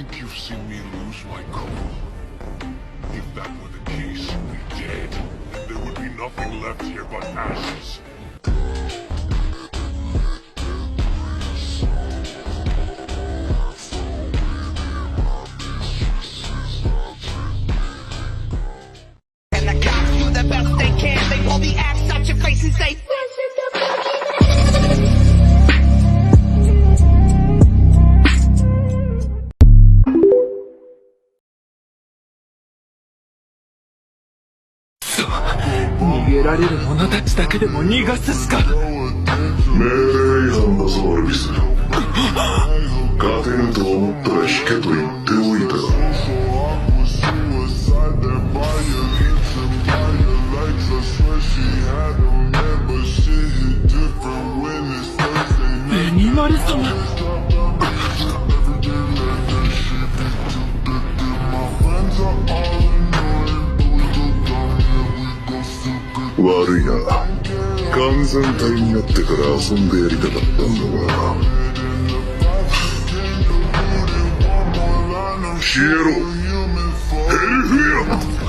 think you've seen me lose my cool? If that were the case, you'd be dead. And there would be nothing left here but ashes. And the cops do the best they can. They pull the axe out your face and say,逃げられる者たちだけでも逃がすしか。命令違反だぞ、オルビス。勝てると思ったら引けと言っておいた。ベニマル様。悪いな。完全体になってから遊んでやりたかったんだが。消えろ、ヘルフィア。